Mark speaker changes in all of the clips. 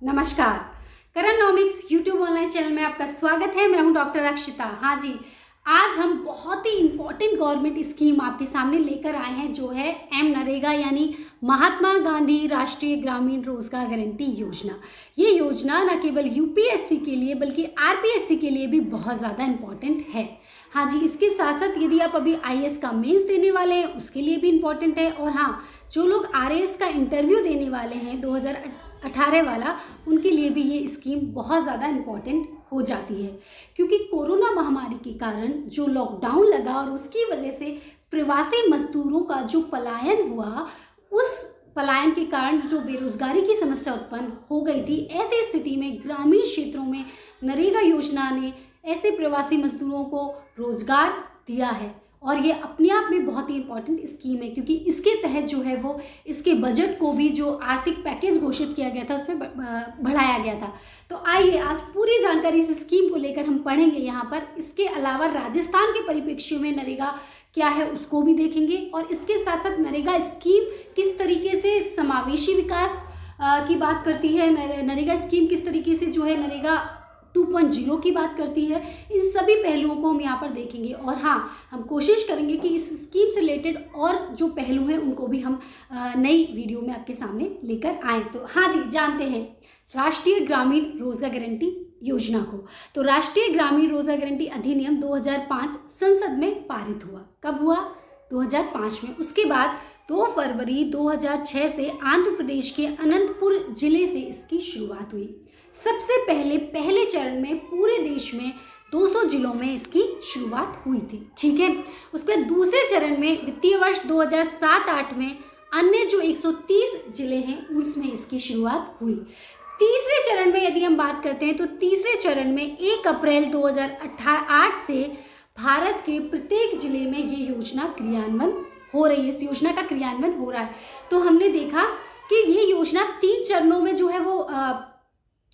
Speaker 1: नमस्कार। करनॉमिक्स YouTube online channel में आपका स्वागत है। मैं हूं डॉक्टर अक्षिता। हाँ जी, आज हम बहुत ही इम्पोर्टेंट गवर्नमेंट स्कीम आपके सामने लेकर आए हैं, जो है मनरेगा यानी महात्मा गांधी राष्ट्रीय ग्रामीण रोजगार गारंटी योजना। ये योजना न केवल यूपीएससी के लिए बल्कि आरपीएससी के लिए भी बहुत ज़्यादा इम्पोर्टेंट है। हाँ जी, इसके साथ साथ यदि आप अभी आईएएस का मेंस देने वाले हैं उसके लिए भी इम्पोर्टेंट है। और हाँ, जो लोग आरएएस का इंटरव्यू देने वाले हैं 2018 वाला, उनके लिए भी ये स्कीम बहुत ज़्यादा इम्पॉर्टेंट हो जाती है, क्योंकि कोरोना महामारी के कारण जो लॉकडाउन लगा और उसकी वजह से प्रवासी मजदूरों का जो पलायन हुआ, उस पलायन के कारण जो बेरोजगारी की समस्या उत्पन्न हो गई थी, ऐसी स्थिति में ग्रामीण क्षेत्रों में नरेगा योजना ने ऐसे प्रवासी मजदूरों को रोजगार दिया है। और ये अपने आप में बहुत ही इंपॉर्टेंट स्कीम है, क्योंकि इसके तहत जो है वो इसके बजट को भी जो आर्थिक पैकेज घोषित किया गया था उसमें बढ़ाया गया था। तो आइए आज पूरी जानकारी इस स्कीम को लेकर हम पढ़ेंगे यहाँ पर। इसके अलावा राजस्थान के परिप्रेक्ष्य में नरेगा क्या है उसको भी देखेंगे, और इसके साथ साथ नरेगा स्कीम किस तरीके से समावेशी विकास की बात करती है, नरेगा स्कीम किस तरीके से जो है नरेगा 2.0 की बात करती है, इन सभी पहलुओं को हम यहाँ पर देखेंगे। और हाँ, हम कोशिश करेंगे कि इस स्कीम से रिलेटेड और जो पहलू हैं उनको भी हम नई वीडियो में आपके सामने लेकर आएँ। तो हाँ जी, जानते हैं राष्ट्रीय ग्रामीण रोजगार गारंटी योजना को। तो राष्ट्रीय ग्रामीण रोजगार गारंटी अधिनियम 2005 संसद में पारित हुआ। कब हुआ? 2005 में। उसके बाद 2 फरवरी 2006 से आंध्र प्रदेश के अनंतपुर जिले से इसकी शुरुआत हुई। सबसे पहले चरण में पूरे देश में 200 जिलों में इसकी शुरुआत हुई थी। ठीक है। उसके बाद दूसरे चरण में वित्तीय वर्ष 2007-08 में अन्य जो 130 जिले हैं उसमें इसकी शुरुआत हुई। तीसरे चरण में यदि हम बात करते हैं तो तीसरे चरण में 1 अप्रैल 2008 से भारत के प्रत्येक जिले में ये योजना क्रियान्वयन हो रही है। इस योजना का क्रियान्वयन हो रहा है। तो हमने देखा कि ये योजना 3 चरणों में जो है वो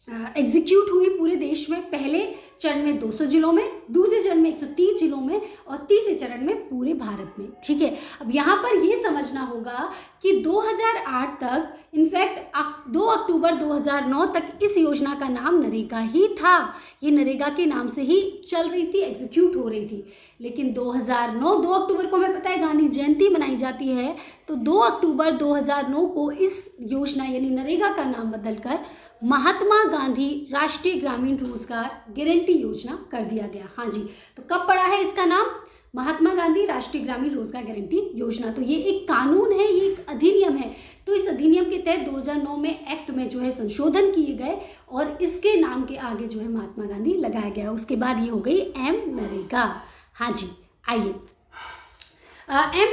Speaker 1: एग्जीक्यूट हुई पूरे देश में। पहले चरण में 200 जिलों में, दूसरे चरण में 130 जिलों में और तीसरे चरण में पूरे भारत में। ठीक है। अब यहाँ पर ये समझना होगा कि 2008 तक, इनफैक्ट 2 अक्टूबर 2009 तक इस योजना का नाम नरेगा ही था। ये नरेगा के नाम से ही चल रही थी, एग्जीक्यूट हो रही थी। लेकिन 2009 2 अक्टूबर को हमें पता है गांधी जयंती मनाई जाती है, तो 2 अक्टूबर 2009 को इस योजना यानी नरेगा का नाम बदलकर महात्मा गांधी राष्ट्रीय ग्रामीण रोजगार गारंटी योजना कर दिया गया। हाँ जी, तो कब पड़ा है इसका नाम? महात्मा गांधी राष्ट्रीय ग्रामीण रोजगार गारंटी योजना। तो ये एक कानून है, ये एक अधिनियम है। तो इस अधिनियम के तहत 2009 में एक्ट में जो है संशोधन किए गए और इसके नाम के आगे जो है महात्मा गांधी लगाया गया। उसके बाद ये हो गई नरेगा। हाँ जी, आइए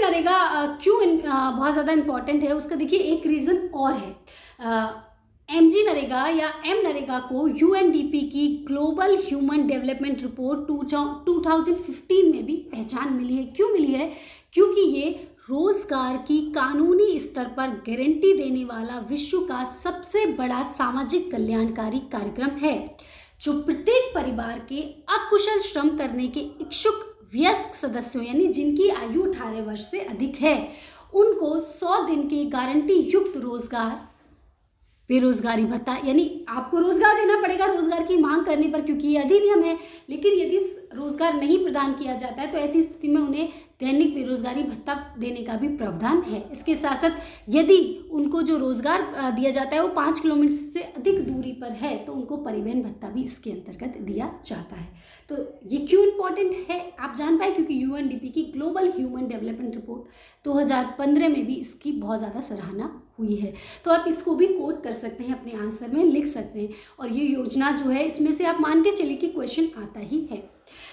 Speaker 1: नरेगा क्यों बहुत ज़्यादा इम्पॉर्टेंट है उसका देखिए एक रीज़न और है। नरेगा या नरेगा को यूएनडीपी की ग्लोबल ह्यूमन डेवलपमेंट रिपोर्ट 2015 में भी पहचान मिली है। क्यों मिली है? क्योंकि ये रोजगार की कानूनी स्तर पर गारंटी देने वाला विश्व का सबसे बड़ा सामाजिक कल्याणकारी कार्यक्रम है, जो प्रत्येक परिवार के अकुशल श्रम करने के इच्छुक वयस्क सदस्यों यानी जिनकी आयु 18 वर्ष से अधिक है, उनको 100 दिन के गारंटी युक्त रोजगार, बेरोजगारी भत्ता, यानी आपको रोजगार देना पड़ेगा रोजगार की मांग करने पर, क्योंकि ये अधिनियम है। लेकिन यदि रोजगार नहीं प्रदान किया जाता है तो ऐसी स्थिति में उन्हें दैनिक बेरोजगारी भत्ता देने का भी प्रावधान है। इसके साथ साथ यदि उनको जो रोजगार दिया जाता है वो 5 किलोमीटर से अधिक दूरी पर है तो उनको परिवहन भत्ता भी इसके अंतर्गत दिया जाता है। तो ये क्यों इम्पोर्टेंट है आप जान पाए, क्योंकि यूएनडीपी की ग्लोबल ह्यूमन डेवलपमेंट रिपोर्ट 2015 में भी इसकी बहुत ज़्यादा सराहना हुई है। तो आप इसको भी कोट कर सकते हैं, अपने आंसर में लिख सकते हैं। और ये योजना जो है इसमें से आप मान के चलिए कि क्वेश्चन आता ही है।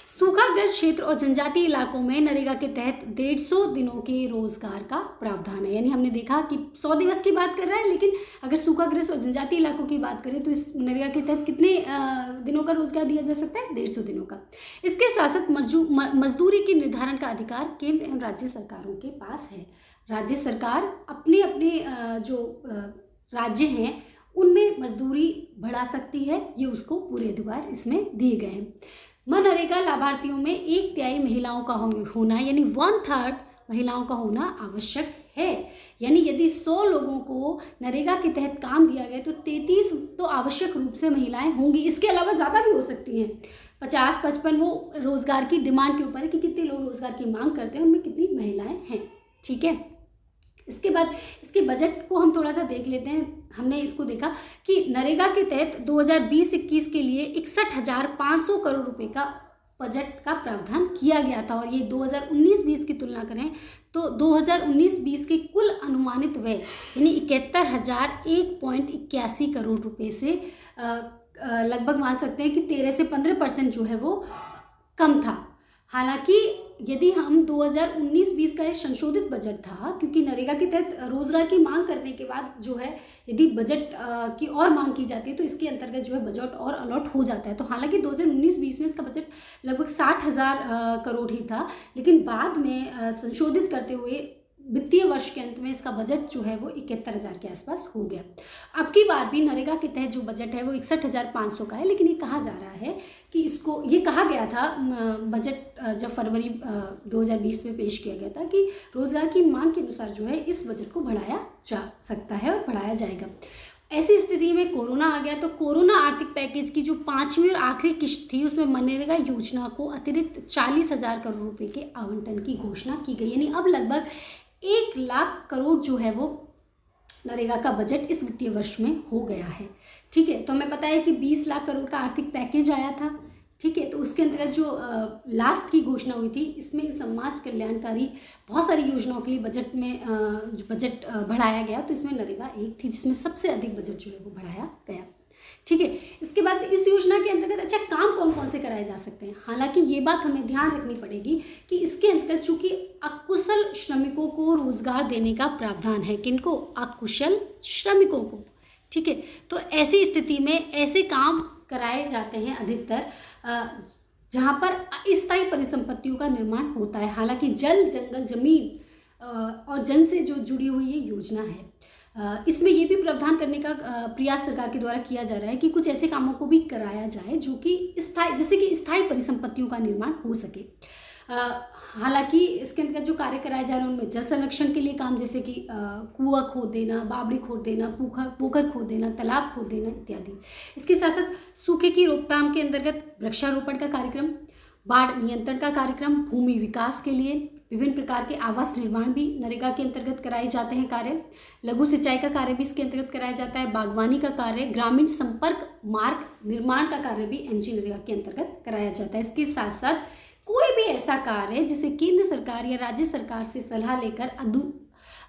Speaker 1: सूखाग्रस्त क्षेत्र और जनजातीय इलाकों में नरेगा के तहत 150 दिनों के रोजगार का प्रावधान है। यानी हमने देखा कि 100 दिवस की बात कर रहा है, लेकिन अगर सूखाग्रस्त और जनजातीय इलाकों की बात करें तो इस नरेगा के तहत कितने दिनों का रोजगार दिया जा सकता है? 150 दिनों का। इसके साथ साथ मजदूरी के निर्धारण का अधिकार केंद्र एवं राज्य सरकारों के पास है। राज्य सरकार अपने अपने जो राज्य हैं उनमें मजदूरी बढ़ा सकती है, ये उसको पूरे अधिकार इसमें दिए गए हैं। मनरेगा लाभार्थियों में 1/3 महिलाओं का होना यानी 1/3 महिलाओं का होना आवश्यक है। यानी यदि 100 लोगों को नरेगा के तहत काम दिया गया तो 33 तो आवश्यक रूप से महिलाएं होंगी। इसके अलावा ज़्यादा भी हो सकती हैं, 50-55, वो रोज़गार की डिमांड के ऊपर है कि कितने लोग रोज़गार की मांग करते हैं, उनमें कितनी महिलाएं हैं। ठीक है, इसके बाद इसके बजट को हम थोड़ा सा देख लेते हैं। हमने इसको देखा कि नरेगा के तहत 2020-21 के लिए 61,500 करोड़ रुपए का बजट का प्रावधान किया गया था, और ये 2019-20 की तुलना करें तो 2019-20 के कुल अनुमानित व्यय यानी 71,001.81 करोड़ रुपए से लगभग मान सकते हैं कि 13 से 15% जो है वो कम था। हालांकि यदि हम 2019-20 का ये संशोधित बजट था, क्योंकि नरेगा के तहत रोजगार की मांग करने के बाद जो है यदि बजट की और मांग की जाती है तो इसके अंतर्गत जो है बजट और अलॉट हो जाता है। तो हालांकि 2019-20 में इसका बजट लगभग 60,000 करोड़ ही था, लेकिन बाद में संशोधित करते हुए वित्तीय वर्ष के अंत में इसका बजट जो है वो 71,000 के आसपास हो गया। अब की बार भी नरेगा के तहत जो बजट है वो 61,500 का है, लेकिन ये कहा जा रहा है कि इसको, ये कहा गया था बजट जब फरवरी 2020 में पेश किया गया था कि रोजगार की मांग के अनुसार जो है इस बजट को बढ़ाया जा सकता है और बढ़ाया जाएगा। ऐसी स्थिति में कोरोना आ गया, तो कोरोना आर्थिक पैकेज की जो 5वीं और आखिरी किश्त थी उसमें मनरेगा योजना को अतिरिक्त 40,000 करोड़ रुपए के आवंटन की घोषणा की गई। यानी अब लगभग 1 लाख करोड़ जो है वो नरेगा का बजट इस वित्तीय वर्ष में हो गया है। ठीक है, तो हमें पता है कि 20 लाख करोड़ का आर्थिक पैकेज आया था। ठीक है, तो उसके अंतर्गत जो लास्ट की घोषणा हुई थी, इसमें समाज कल्याणकारी बहुत सारी योजनाओं के लिए बजट में जो बजट बढ़ाया गया, तो इसमें नरेगा एक थी जिसमें सबसे अधिक बजट जो है वो बढ़ाया गया। ठीक है, इसके बाद इस योजना के अंतर्गत अच्छा काम कौन कौन से कराए जा सकते हैं। हालांकि ये बात हमें ध्यान रखनी पड़ेगी कि इसके अंतर्गत चूंकि अकुशल श्रमिकों को रोजगार देने का प्रावधान है, किनको, अकुशल श्रमिकों को। ठीक है, तो ऐसी स्थिति में ऐसे काम कराए जाते हैं अधिकतर जहाँ पर अस्थायी परिसंपत्तियों का निर्माण होता है। हालांकि जल, जंगल, जमीन और जन से जो जुड़ी हुई ये योजना है, इसमें ये भी प्रावधान करने का प्रयास सरकार के द्वारा किया जा रहा है कि कुछ ऐसे कामों को भी कराया जाए जो कि स्थायी, जैसे कि स्थायी परिसंपत्तियों का निर्माण हो सके। हालांकि इसके अंतर्गत जो कार्य कराए जा रहे हैं उनमें जल संरक्षण के लिए काम, जैसे कि कुआं खोद देना, बावड़ी खोद देना, पोखर खोद देना, तालाब खोद देना इत्यादि। इसके साथ साथ सूखे की रोकथाम के अंतर्गत वृक्षारोपण का कार्यक्रम, बाढ़ नियंत्रण का कार्यक्रम, भूमि विकास के लिए विभिन्न प्रकार के आवास निर्माण भी नरेगा के अंतर्गत कराए जाते हैं कार्य, लघु सिंचाई का कार्य भी इसके अंतर्गत कराया जाता है, बागवानी का कार्य, ग्रामीण संपर्क मार्ग निर्माण का कार्य भी एमजी नरेगा के अंतर्गत कराया जाता है। इसके साथ साथ कोई भी ऐसा कार्य जिसे केंद्र सरकार या राज्य सरकार से सलाह लेकर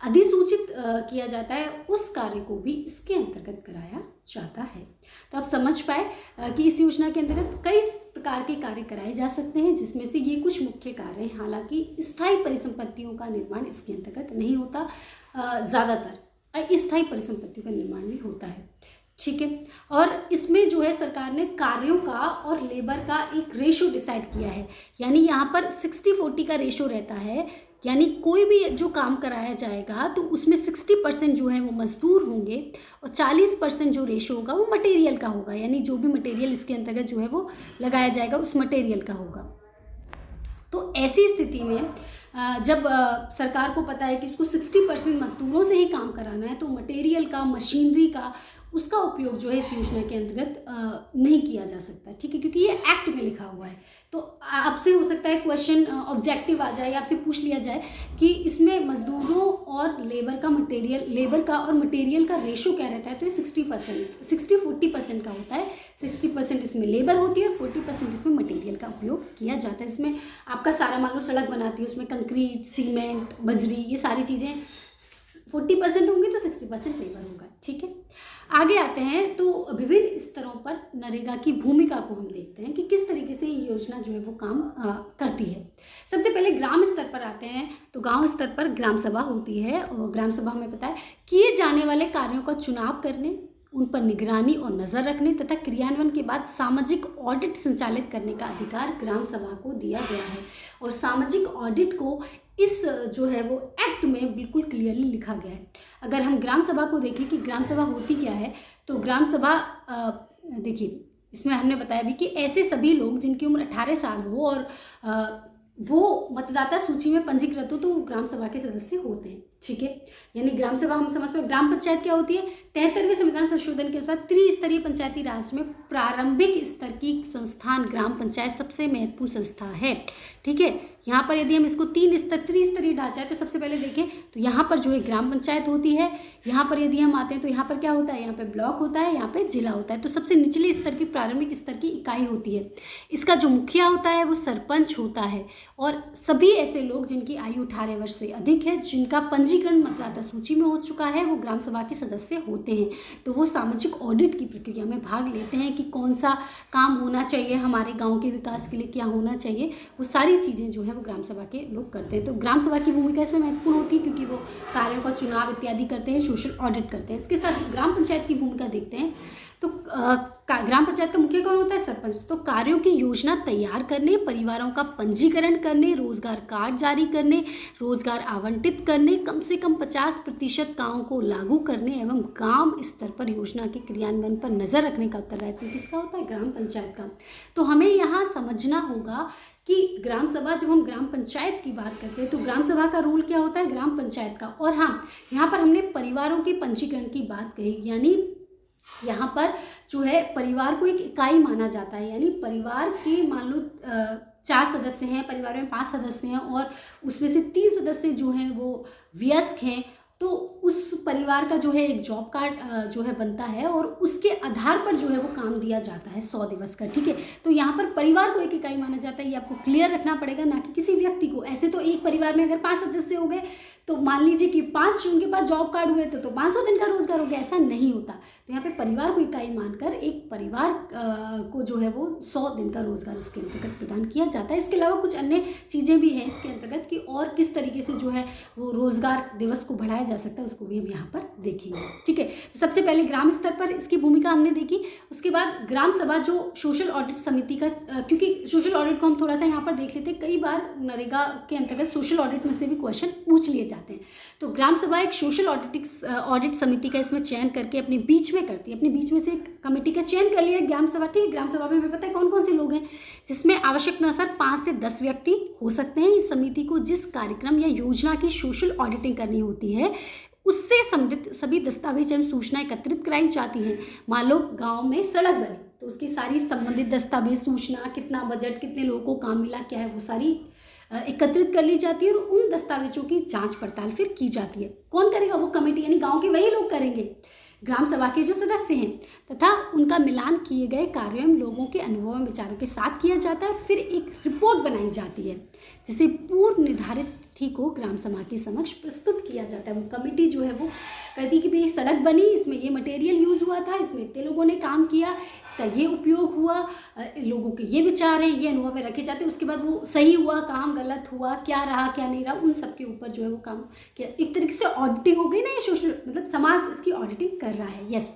Speaker 1: अधिसूचित किया जाता है, उस कार्य को भी इसके अंतर्गत कराया जाता है। तो आप समझ पाए कि इस योजना के अंतर्गत कई प्रकार के कार्य कराए जा सकते हैं, जिसमें से ये कुछ मुख्य कार्य हैं। हालांकि स्थायी परिसंपत्तियों का निर्माण इसके अंतर्गत नहीं होता, ज़्यादातर अस्थायी परिसंपत्तियों का निर्माण भी होता है। ठीक है, और इसमें जो है सरकार ने कार्यों का और लेबर का एक रेशो डिसाइड किया है। यानी यहाँ पर 60-40 का रेशो रहता है, यानी कोई भी जो काम कराया जाएगा तो उसमें 60% जो है वो मजदूर होंगे और 40% जो रेशो होगा वो मटेरियल का होगा। यानी जो भी मटेरियल इसके अंतर्गत जो है वो लगाया जाएगा उस मटेरियल का होगा। तो ऐसी स्थिति में जब सरकार को पता है कि उसको 60% मजदूरों से ही काम कराना है, तो मटेरियल का, मशीनरी का, उसका उपयोग जो है इस योजना के अंतर्गत नहीं किया जा सकता। ठीक है, क्योंकि ये एक्ट में लिखा हुआ है। तो आपसे हो सकता है क्वेश्चन ऑब्जेक्टिव आ जाए या आपसे पूछ लिया जाए कि इसमें मजदूरों और लेबर का और मटेरियल का रेशो क्या रहता है, तो ये 60-40% का होता है। 60% इसमें लेबर होती है, 40% इसमें मटेरियल का उपयोग किया जाता है। इसमें आपका सारा मान लो सड़क बनाती है, उसमें कंक्रीट, सीमेंट, बजरी, ये सारी चीज़ें 40% होंगी तो 60% लेबर होगा। ठीक है, आगे आते हैं तो विभिन्न स्तरों पर नरेगा की भूमिका को हम देखते हैं कि किस तरीके से ये योजना जो है वो काम करती है। सबसे पहले ग्राम स्तर पर आते हैं, तो गांव स्तर पर ग्राम सभा होती है, और ग्राम सभा हमें पता है किए जाने वाले कार्यों का चुनाव करने, उन पर निगरानी और नज़र रखने तथा क्रियान्वयन के बाद सामाजिक ऑडिट संचालित करने का अधिकार ग्राम सभा को दिया गया है। और सामाजिक ऑडिट को इस जो है वो एक्ट में बिल्कुल क्लियरली लिखा गया है। अगर हम ग्राम सभा को देखें कि ग्राम सभा होती क्या है, तो ग्राम सभा देखिए इसमें हमने बताया भी कि ऐसे सभी लोग जिनकी उम्र 18 साल हो और वो मतदाता सूची में पंजीकृत हो, तो वो ग्राम सभा के सदस्य होते हैं। ठीक है। यानी ग्राम सभा हम समझते हैं, ग्राम पंचायत क्या होती है? 73वें संविधान संशोधन के अनुसार त्रिस्तरीय पंचायती राज में प्रारंभिक स्तर की संस्थान ग्राम पंचायत सबसे महत्वपूर्ण संस्था है। ठीक है, यहाँ पर यदि हम इसको त्रिस्तरीय ढांचा है तो सबसे पहले देखें तो यहाँ पर जो है ग्राम पंचायत होती है। यहाँ पर यदि हम आते हैं तो यहाँ पर क्या होता है? यहाँ पे ब्लॉक होता है, यहाँ पे जिला होता है। तो सबसे निचले स्तर की प्रारंभिक स्तर की इकाई होती है। इसका जो मुखिया होता है वो सरपंच होता है, और सभी ऐसे लोग जिनकी आयु 18 वर्ष से अधिक है, जिनका पंजीकरण मतदाता सूची में हो चुका है, वो ग्राम सभा के सदस्य होते हैं। तो वो सामाजिक ऑडिट की प्रक्रिया में भाग लेते हैं कि कौन सा काम होना चाहिए, हमारे गाँव के विकास के लिए क्या होना चाहिए, वो सारी चीज़ें जो है वो ग्राम सभा के लोग करते हैं। तो ग्राम सभा की भूमिका इसमें महत्वपूर्ण होती है क्योंकि वो कार्यों का चुनाव इत्यादि करते हैं, सोशल ऑडिट करते हैं। इसके साथ ग्राम पंचायत की भूमिका देखते हैं तो ग्राम पंचायत का मुखिया कौन होता है? सरपंच। तो कार्यों की योजना तैयार करने, परिवारों का पंजीकरण करने, रोजगार कार्ड जारी करने, रोजगार आवंटित करने, कम से कम 50% गाँव को लागू करने एवं गांव स्तर पर योजना के क्रियान्वयन पर नजर रखने का उत्तरदायित्व किसका होता है? ग्राम पंचायत का। तो हमें यहाँ समझना होगा कि ग्राम सभा, जब हम ग्राम पंचायत की बात करते हैं तो ग्राम सभा का रोल क्या होता है? ग्राम पंचायत का। और हाँ, यहाँ पर हमने परिवारों के पंजीकरण की बात कही, यानी यहाँ पर जो है परिवार को एक इकाई माना जाता है। यानी परिवार के मान लो 4 सदस्य हैं, परिवार में 5 सदस्य हैं और उसमें से 3 सदस्य जो हैं वो वयस्क हैं, तो उस परिवार का जो है एक जॉब कार्ड जो है बनता है और उसके आधार पर जो है वो काम दिया जाता है 100 दिवस का। ठीक है, तो यहाँ पर परिवार को एक इकाई माना जाता है, ये आपको क्लियर रखना पड़ेगा, ना कि किसी व्यक्ति को। ऐसे तो एक परिवार में अगर 5 सदस्य हो गए तो मान लीजिए कि 5 उनके पास जॉब कार्ड हुए तो 500 दिन का रोजगार हो गया, ऐसा नहीं होता। तो यहाँ पे परिवार को इकाई मानकर एक परिवार को जो है वो 100 दिन का रोजगार इसके अंतर्गत प्रदान किया जाता है। इसके अलावा कुछ अन्य चीज़ें भी हैं इसके अंतर्गत कि और किस तरीके से जो है वो रोजगार दिवस को बढ़ाया जा सकता है, उसको भी हम यहाँ पर देखेंगे। ठीक है, तो सबसे पहले ग्राम स्तर पर इसकी भूमिका हमने देखी। उसके बाद ग्राम सभा जो सोशल ऑडिट समिति का, क्योंकि सोशल ऑडिट को हम थोड़ा सा यहाँ पर देख लेते हैं, कई बार नरेगा के अंतर्गत सोशल ऑडिट में से भी क्वेश्चन पूछ लिए जाते हैं। तो ग्राम सभा एक सोशल ऑडिट समिति का इसमें चयन करके अपने बीच में करती है, अपने बीच में से एक कमेटी का चयन कर लिया ग्राम सभा। ठीक है, ग्राम सभा में हमें पता है कौन कौन से लोग हैं, जिसमें आवश्यकता अनुसार 5 से 10 व्यक्ति हो सकते हैं। इस समिति को जिस कार्यक्रम या योजना की सोशल ऑडिटिंग करनी होती है उससे संबंधित सभी दस्तावेज एवं सूचना एकत्रित कराई जाती हैं। मान लो गाँव में सड़क बनी तो उसकी सारी संबंधित दस्तावेज, सूचना, कितना बजट, कितने लोगों को काम मिला, क्या है, वो सारी एकत्रित कर ली जाती है और उन दस्तावेजों की जांच पड़ताल फिर की जाती है। कौन करेगा? वो कमेटी, यानी गांव के वही लोग करेंगे, ग्राम सभा के जो सदस्य हैं, तथा उनका मिलान किए गए कार्यों एवं लोगों के अनुभव एवं विचारों के साथ किया जाता है। फिर एक रिपोर्ट बनाई जाती है जिसे पूर्व निर्धारित तिथि को ग्राम सभा के समक्ष प्रस्तुत किया जाता है। वो कमेटी जो है वो कहती है कि भाई सड़क बनी, इसमें ये मटेरियल यूज हुआ था, इसमें इतने लोगों ने काम किया, इसका ये उपयोग हुआ, लोगों के ये विचार हैं, ये अनुभव में रखे जाते हैं। उसके बाद वो सही हुआ, काम गलत हुआ, क्या रहा क्या नहीं रहा, उन सब के ऊपर जो है वो काम किया। एक तरीके से ऑडिटिंग हो गई ना, ये सोशल, मतलब समाज इसकी ऑडिटिंग कर रहा है। यस,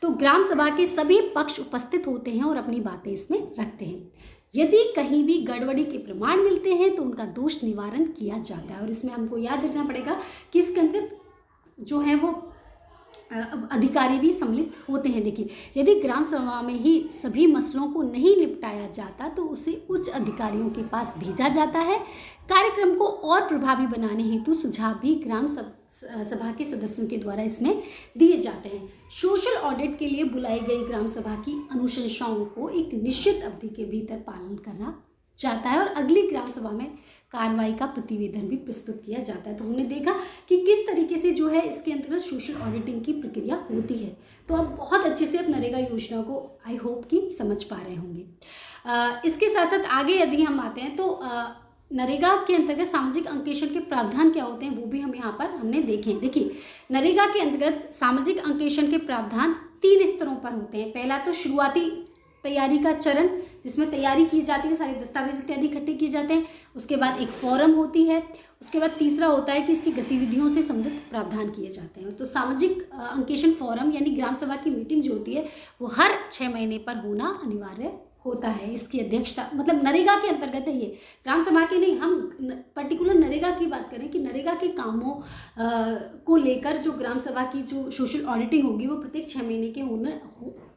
Speaker 1: तो ग्राम सभा के सभी पक्ष उपस्थित होते हैं और अपनी बातें इसमें रखते हैं। यदि कहीं भी गड़बड़ी के प्रमाण मिलते हैं तो उनका दोष निवारण किया जाता है। और इसमें हमको याद रखना पड़ेगा कि इसके अंतर्गत जो है वो अधिकारी भी सम्मिलित होते हैं। देखिए, यदि ग्राम सभा में ही सभी मसलों को नहीं निपटाया जाता तो उसे उच्च अधिकारियों के पास भेजा जाता है। कार्यक्रम को और प्रभावी बनाने हेतु सुझाव भी ग्राम सभा के सदस्यों के द्वारा इसमें दिए जाते हैं। सोशल ऑडिट के लिए बुलाई गई ग्राम सभा की अनुशंसाओं को एक निश्चित अवधि के भीतर पालन करना जाता है और अगली ग्राम सभा में कार्रवाई का प्रतिवेदन भी प्रस्तुत किया जाता है। तो हमने देखा कि किस तरीके से जो है इसके अंतर्गत सोशल ऑडिटिंग की प्रक्रिया होती है। तो आप बहुत अच्छे से अब नरेगा योजना को आई होप कि समझ पा रहे होंगे। इसके साथ साथ आगे यदि हम आते हैं तो नरेगा के अंतर्गत सामाजिक अंकेक्षण के प्रावधान क्या होते हैं वो भी हम यहाँ पर हमने देखे। देखिए, नरेगा के अंतर्गत सामाजिक अंकेक्षण के प्रावधान 3 स्तरों पर होते हैं। पहला तो शुरुआती तैयारी का चरण, जिसमें तैयारी की जाती है, सारे दस्तावेज इत्यादि इकट्ठे किए जाते हैं। उसके बाद एक फॉरम होती है। उसके बाद तीसरा होता है कि इसकी गतिविधियों से संबंधित प्रावधान किए जाते हैं। तो सामाजिक अंकेक्षण फॉरम यानी ग्राम सभा की मीटिंग जो होती है वो हर 6 महीने पर होना अनिवार्य होता है। इसकी अध्यक्षता मतलब नरेगा के अंतर्गत है, ये ग्राम सभा के नहीं, हम पर्टिकुलर नरेगा की बात करें कि नरेगा के कामों को लेकर जो ग्राम सभा की जो सोशल ऑडिटिंग होगी वो प्रत्येक 6 महीने के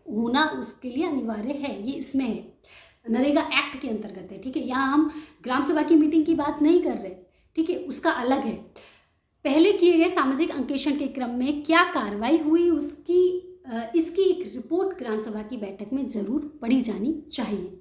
Speaker 1: होना उसके लिए अनिवार्य है। ये इसमें है, नरेगा एक्ट के अंतर्गत है। ठीक है, यहाँ हम ग्राम सभा की मीटिंग की बात नहीं कर रहे। ठीक है, उसका अलग है। पहले किए गए सामाजिक अंकेक्षण के क्रम में क्या कार्रवाई हुई, इसकी एक रिपोर्ट ग्राम सभा की बैठक में जरूर पढ़ी जानी चाहिए।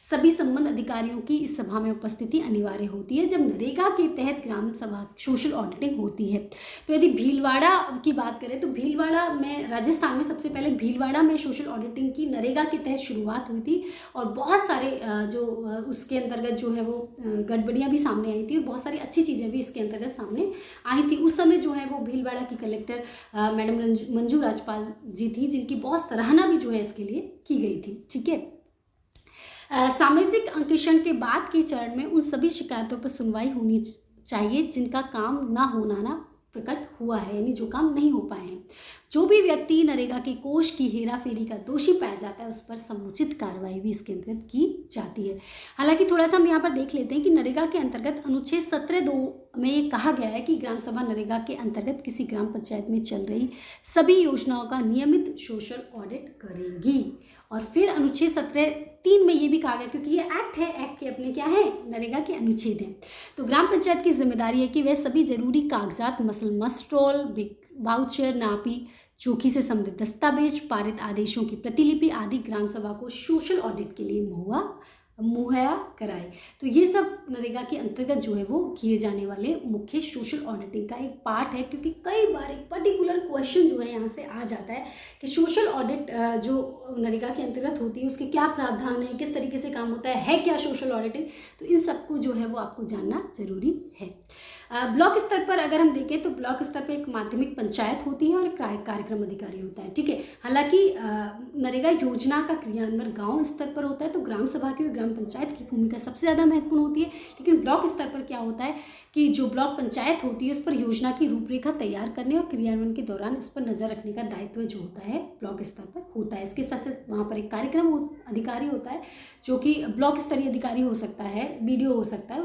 Speaker 1: सभी संबंध अधिकारियों की इस सभा में उपस्थिति अनिवार्य होती है जब नरेगा के तहत ग्राम सभा सोशल ऑडिटिंग होती है। तो यदि भीलवाड़ा की बात करें तो भीलवाड़ा में, राजस्थान में सबसे पहले भीलवाड़ा में सोशल ऑडिटिंग की नरेगा के तहत शुरुआत हुई थी और बहुत सारे जो उसके अंतर्गत जो है वो गड़बड़ियाँ भी सामने आई थी और बहुत सारी अच्छी चीज़ें भी इसके अंतर्गत सामने आई थी। उस समय जो है वो भीलवाड़ा की कलेक्टर मैडम मंजू राजपाल जी थी, जिनकी बहुत सराहना भी जो है इसके लिए की गई थी। ठीक है, सामाजिक अंकेक्षण के बाद के चरण में उन सभी शिकायतों पर सुनवाई होनी चाहिए जिनका काम ना होना प्रकट हुआ है, यानी जो काम नहीं हो पाए हैं। जो भी व्यक्ति नरेगा के कोष की हेराफेरी का दोषी पाया जाता है उस पर समुचित कार्रवाई भी इसके अंतर्गत की जाती है। हालांकि थोड़ा सा हम यहाँ पर देख लेते हैं कि नरेगा के अंतर्गत अनुच्छेद 17(2) में ये कहा गया है कि ग्राम सभा नरेगा के अंतर्गत किसी ग्राम पंचायत में चल रही सभी योजनाओं का नियमित सोशल ऑडिट करेगी। और फिर अनुच्छेद 17(3) में ये भी कहा गया, क्योंकि ये एक्ट है, एक्ट के अपने क्या है, नरेगा के अनुच्छेद हैं, तो ग्राम पंचायत की जिम्मेदारी है कि वह सभी जरूरी कागजात मसल मस्ट्रोल, वाउचर, नापी चौकी से संबंधित दस्तावेज, पारित आदेशों की प्रतिलिपि आदि ग्राम सभा को सोशल ऑडिट के लिए मुहैया कराए। तो ये सब नरेगा के अंतर्गत जो है वो किए जाने वाले मुख्य सोशल ऑडिटिंग का एक पार्ट है, क्योंकि कई बार एक पर्टिकुलर क्वेश्चन जो है यहाँ से आ जाता है कि सोशल ऑडिट जो नरेगा के अंतर्गत होती है उसके क्या प्रावधान है, किस तरीके से काम होता है क्या सोशल ऑडिटिंग, तो इन सबको जो है वो आपको जानना जरूरी है। ब्लॉक स्तर पर अगर हम देखें तो ब्लॉक स्तर पर एक माध्यमिक पंचायत होती है और कार्यक्रम अधिकारी होता है। ठीक है, हालांकि नरेगा योजना का क्रियान्वयन गांव स्तर पर होता है, तो ग्राम सभा की और ग्राम पंचायत की भूमिका सबसे ज़्यादा महत्वपूर्ण होती है। लेकिन ब्लॉक स्तर पर क्या होता है कि जो ब्लॉक पंचायत होती है उस पर योजना की रूपरेखा तैयार करने और क्रियान्वयन के दौरान इस पर नज़र रखने का दायित्व जो होता है ब्लॉक स्तर पर होता है। इसके साथ साथ वहाँ पर एक कार्यक्रम अधिकारी होता है जो कि ब्लॉक स्तरीय अधिकारी हो सकता है, BDO हो सकता है,